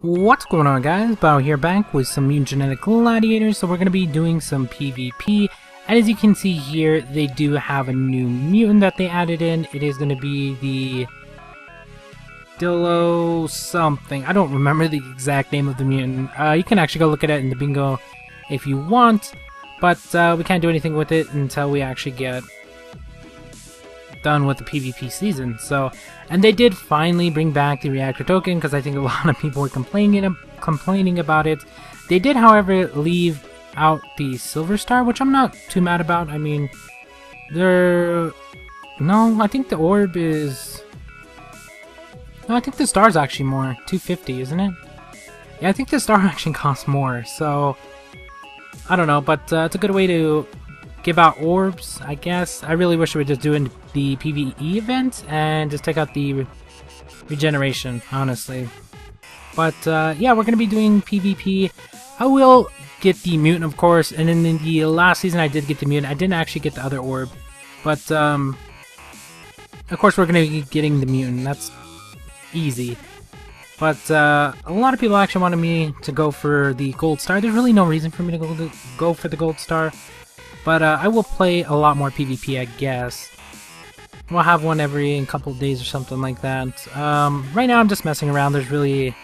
What's going on, guys? Bao here, back with some mutant genetic gladiators. So we're going to be doing some PvP, and as you can see here, they do have a new mutant that they added in. It is going to be the Dillo something. I don't remember the exact name of the mutant. You can actually go look at it in the bingo if you want, but we can't do anything with it until we actually get done with the PvP season. So, and they did finally bring back the reactor token, because I think a lot of people were complaining about it. They did, however, leave out the silver star, which I'm not too mad about. I mean, no, I think the orb is... No, I think the star's actually more. 250, isn't it? Yeah, I think the star actually costs more, so... I don't know, but it's a good way to give out orbs, I guess. I really wish we were just doing the PvE event and just take out the regeneration, honestly. But yeah, we're going to be doing PvP. I will get the mutant, of course, and in the last season I did get the mutant. I didn't actually get the other orb, but of course we're going to be getting the mutant. That's easy. But a lot of people actually wanted me to go for the gold star. There's really no reason for me to go for the gold star. But I will play a lot more PvP, I guess. We'll have one every couple of days or something like that. Right now I'm just messing around. There's really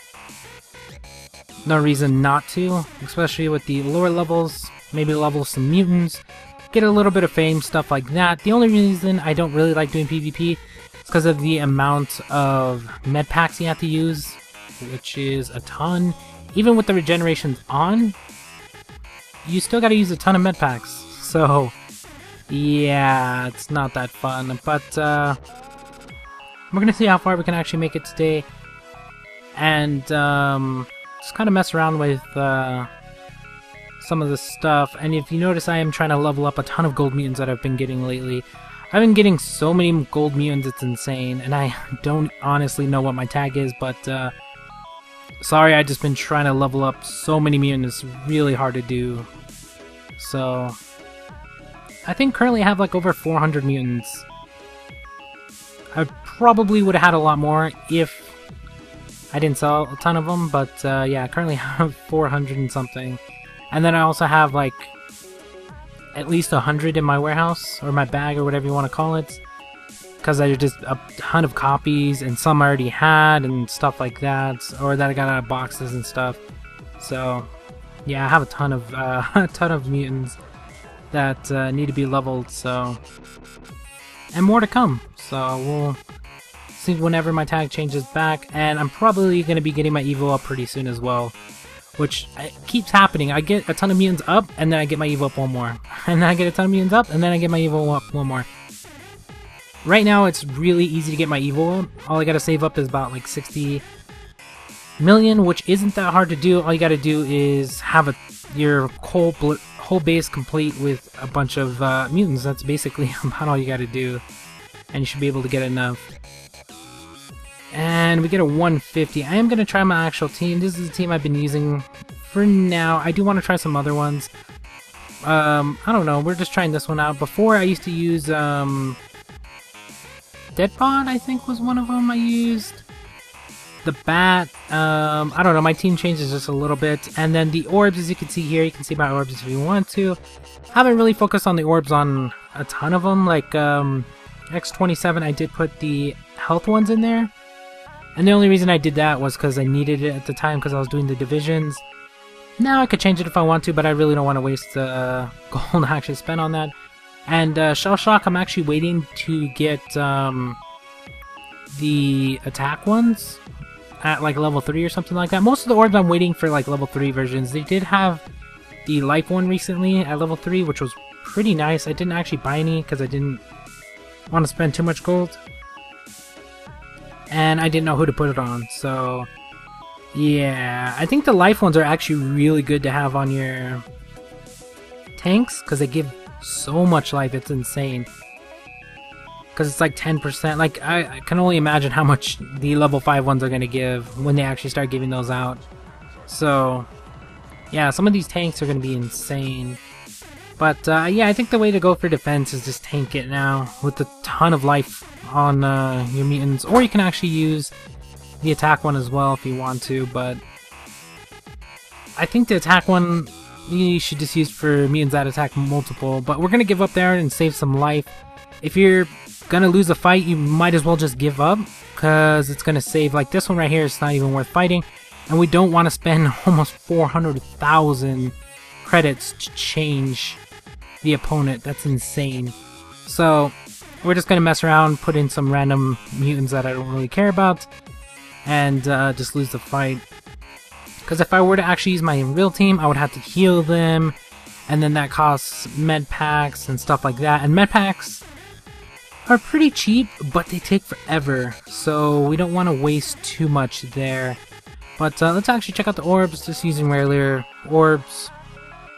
no reason not to, especially with the lower levels. Maybe level some mutants, get a little bit of fame, stuff like that. The only reason I don't really like doing PvP is because of the amount of med packs you have to use, which is a ton. Even with the regenerations on, you still gotta use a ton of med packs. So, yeah, it's not that fun, but we're gonna see how far we can actually make it today, and just kind of mess around with some of the stuff. And if you notice, I am trying to level up a ton of gold mutants that I've been getting lately. I've been getting so many gold mutants, it's insane, and I don't honestly know what my tag is, but sorry, I've just been trying to level up so many mutants. It's really hard to do. So I think currently I have like over 400 mutants. I probably would have had a lot more if I didn't sell a ton of them, but yeah, I currently have 400 and something. And then I also have like at least 100 in my warehouse, or my bag, or whatever you want to call it, because I just a ton of copies, and some I already had and stuff like that, or that I got out of boxes and stuff. So yeah, I have a ton of mutants that need to be leveled, so, and more to come. So we'll see whenever my tag changes back, and I'm probably going to be getting my Evo up pretty soon as well, which keeps happening. I get a ton of mutants up, and then I get my Evo up one more, and then I get a ton of mutants up, and then I get my Evo up one more. Right now it's really easy to get my Evo up. All I gotta save up is about like 60 million, which isn't that hard to do. All you gotta do is have your whole base complete with a bunch of mutants. That's basically about all you gotta do, and you should be able to get enough. And we get a 150. I am gonna try my actual team. This is the team I've been using for now. I do want to try some other ones. I don't know, we're just trying this one out. Before I used to use Deadpod, I think was one of them I used. The bat, I don't know, my team changes just a little bit. And then the orbs, as you can see here, you can see my orbs if you want to. Haven't really focused on the orbs on a ton of them. Like X27, I did put the health ones in there, and the only reason I did that was because I needed it at the time, because I was doing the divisions. Now I could change it if I want to, but I really don't want to waste gold I actually spent on that. And Shell Shock, I'm actually waiting to get the attack ones at like level 3 or something like that. Most of the orbs I'm waiting for like level 3 versions. They did have the life one recently at level 3, which was pretty nice. I didn't actually buy any because I didn't want to spend too much gold, and I didn't know who to put it on. So yeah, I think the life ones are actually really good to have on your tanks, because they give so much life. It's insane, because it's like 10%. Like I can only imagine how much the level 5 ones are going to give when they actually start giving those out. So yeah, some of these tanks are going to be insane. But yeah, I think the way to go for defense is just tank it now with a ton of life on your mutants, or you can actually use the attack one as well if you want to, but I think the attack one you should just use for mutants that attack multiple, but we're gonna give up there and save some life. If you're gonna lose a fight, you might as well just give up, because it's gonna save. Like this one right here, it's not even worth fighting, and we don't want to spend almost 400,000 credits to change the opponent. That's insane. So we're just gonna mess around, put in some random mutants that I don't really care about, and just lose the fight. Because if I were to actually use my real team, I would have to heal them, and then that costs med packs and stuff like that. And med packs are pretty cheap, but they take forever, so we don't want to waste too much there. But let's actually check out the orbs, just using regular orbs.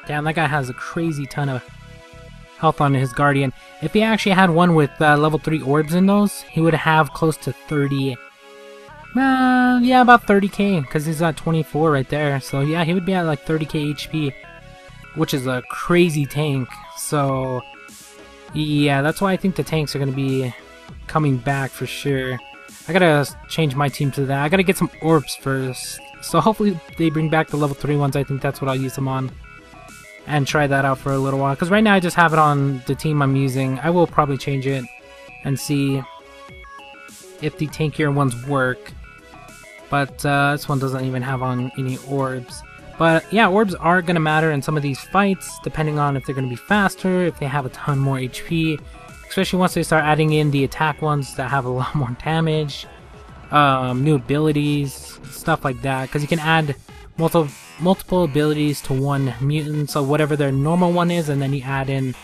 Damn, that guy has a crazy ton of health on his Guardian. If he actually had one with level 3 orbs in those, he would have close to 30. Yeah, about 30k, because he's at 24 right there. So yeah, he would be at like 30k HP, which is a crazy tank. So yeah, that's why I think the tanks are going to be coming back for sure. I gotta change my team to that. I gotta get some orbs first. So hopefully they bring back the level 3 ones. I think that's what I'll use them on. And try that out for a little while. Because right now I just have it on the team I'm using. I will probably change it and see if the tankier ones work. But this one doesn't even have on any orbs. But yeah, orbs are going to matter in some of these fights, depending on if they're going to be faster, if they have a ton more HP. Especially once they start adding in the attack ones that have a lot more damage. New abilities, stuff like that. Because you can add multiple abilities to one mutant. So whatever their normal one is, and then you add in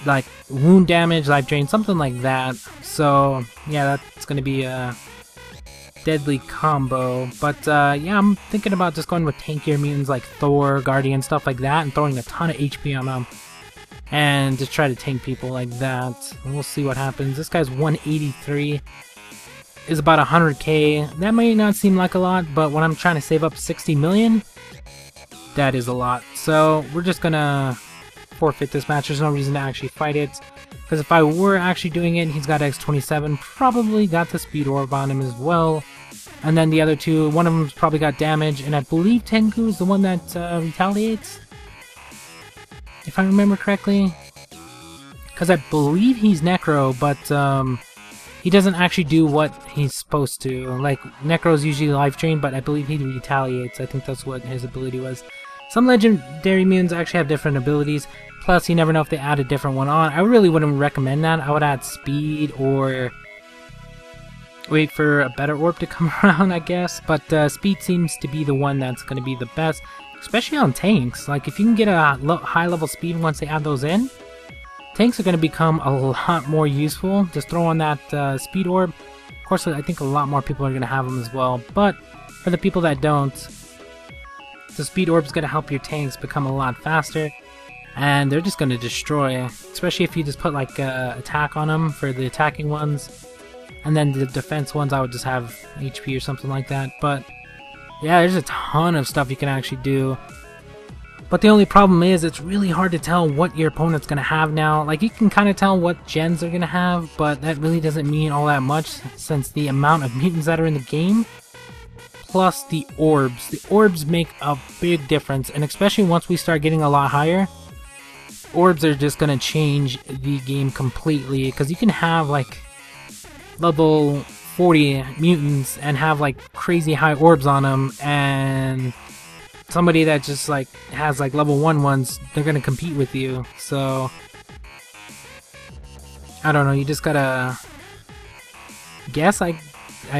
like wound damage, life drain, something like that. So yeah, that's going to be a deadly combo. But yeah, I'm thinking about just going with tankier mutants like Thor, Guardian, stuff like that, and throwing a ton of HP on them and just try to tank people like that. And we'll see what happens. This guy's 183, is about 100k. That may not seem like a lot, but when I'm trying to save up 60 million, that is a lot. So we're just gonna forfeit this match. There's no reason to actually fight it, because if I were actually doing it, he's got X27, probably got the speed orb on him as well. And then the other two, one of them's probably got damage, and I believe Tengu is the one that retaliates, if I remember correctly. Because I believe he's Necro, but he doesn't actually do what he's supposed to. Like, Necro's usually life drain, but I believe he retaliates. I think that's what his ability was. Some legendary mutants actually have different abilities. Plus, you never know if they add a different one on. I really wouldn't recommend that. I would add speed or wait for a better orb to come around, I guess. But speed seems to be the one that's going to be the best, especially on tanks. Like, if you can get a high level speed once they add those in, tanks are going to become a lot more useful. Just throw on that speed orb. Of course, I think a lot more people are going to have them as well. But for the people that don't, the speed orb is going to help your tanks become a lot faster. And they're just going to destroy. Especially if you just put like attack on them for the attacking ones. And then the defense ones, I would just have HP or something like that. But yeah, there's a ton of stuff you can actually do. But the only problem is it's really hard to tell what your opponent's going to have now. Like, you can kind of tell what gens they're going to have, but that really doesn't mean all that much, since the amount of mutants that are in the game, plus the orbs. The orbs make a big difference, and especially once we start getting a lot higher, orbs are just going to change the game completely. Because you can have, like, level 40 mutants and have, like, crazy high orbs on them, and somebody that just like has like level 1 ones, they're gonna compete with you. So I don't know, you just gotta guess. I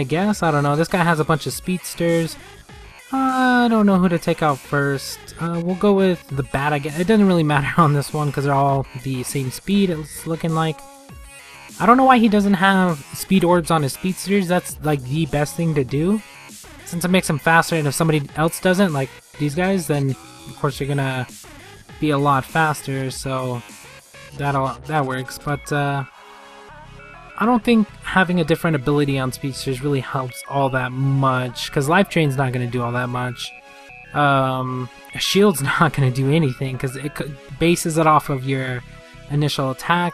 guess, I don't know. This guy has a bunch of speedsters. I don't know who to take out first. We'll go with the bat, I guess. It doesn't really matter on this one because they're all the same speed, it's looking like. I don't know why he doesn't have speed orbs on his speedsters. That's like the best thing to do, since it makes them faster, and if somebody else doesn't, like these guys, then of course you're gonna be a lot faster, so that works. But I don't think having a different ability on speedsters really helps all that much, because life drain's not gonna do all that much. Shield's not gonna do anything, because it bases it off of your initial attack.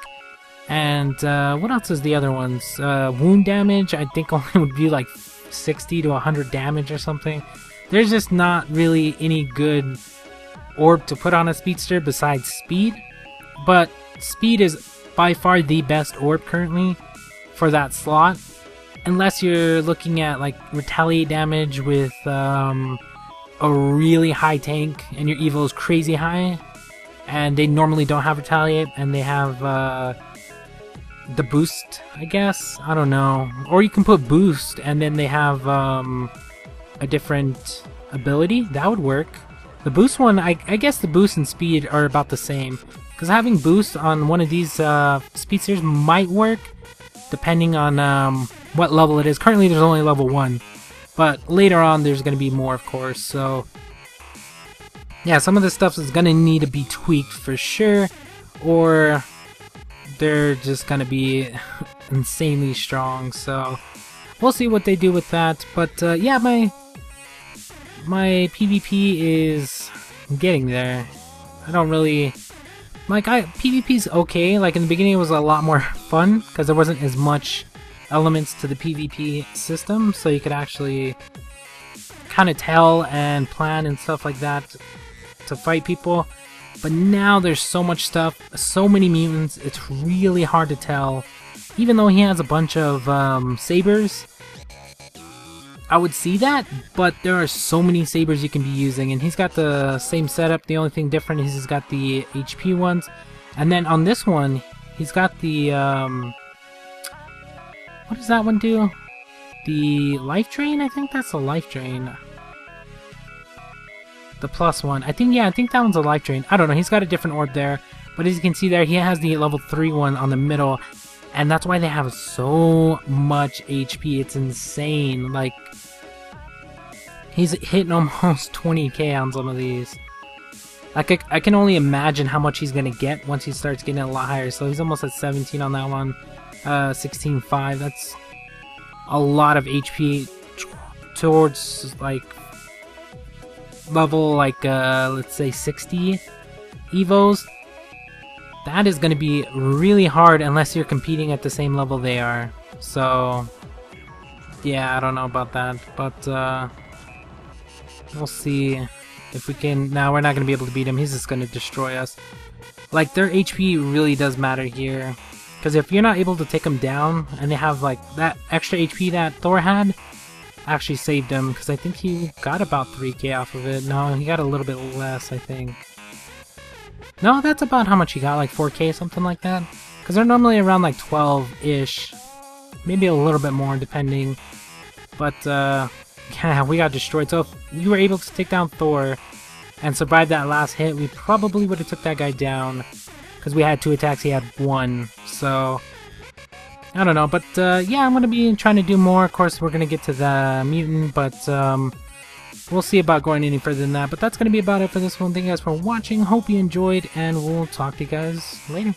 And what else is the other ones? Wound damage, I think only would be like 60 to 100 damage or something. there's just not really any good orb to put on a speedster besides speed. But speed is by far the best orb currently for that slot. Unless you're looking at like retaliate damage with a really high tank and your evo is crazy high. And they normally don't have retaliate and they have the boost, I guess. I don't know. Or you can put boost and then they have a different ability. That would work. The boost one, I guess the boost and speed are about the same. Because having boost on one of these speedsters might work, depending on what level it is. Currently there's only level 1. But later on there's going to be more, of course. So yeah, some of this stuff is going to need to be tweaked for sure. Or they're just going to be insanely strong. So we'll see what they do with that. But yeah, my PvP is getting there. I don't really... Like, PvP's okay. Like, in the beginning it was a lot more fun, because there wasn't as much elements to the PvP system, so you could actually kind of tell and plan and stuff like that to fight people. But now there's so much stuff, so many mutants, it's really hard to tell. Even though he has a bunch of sabers, I would see that, but there are so many sabers you can be using, and he's got the same setup. The only thing different is he's got the HP ones, and then on this one, he's got the, what does that one do? The life drain? I think that's a life drain. The plus one. I think that one's a life drain. I don't know, he's got a different orb there, but as you can see there, he has the level 3 one on the middle, and that's why they have so much HP. It's insane. Like, he's hitting almost 20k on some of these. Like, I can only imagine how much he's gonna get once he starts getting a lot higher. So he's almost at 17 on that one. 16.5. That's a lot of HP towards like level let's say 60 evos. That is going to be really hard unless you're competing at the same level they are. So yeah, I don't know about that, but we'll see if we can. Now we're not going to be able to beat him. He's just going to destroy us. Like, their HP really does matter here, because if you're not able to take him down and they have like that extra HP that Thor had, actually saved him, because I think he got about 3k off of it. No, he got a little bit less, I think. No, that's about how much he got, like 4k, something like that. Because they're normally around like 12-ish. Maybe a little bit more, depending. But, yeah, we got destroyed. So if we were able to take down Thor and survive that last hit, we probably would have took that guy down. Because we had 2 attacks, he had 1. So, I don't know. But, yeah, I'm going to be trying to do more. Of course, we're going to get to the mutant, but, we'll see about going any further than that, but that's going to be about it for this one. Thank you guys for watching. Hope you enjoyed, and we'll talk to you guys later.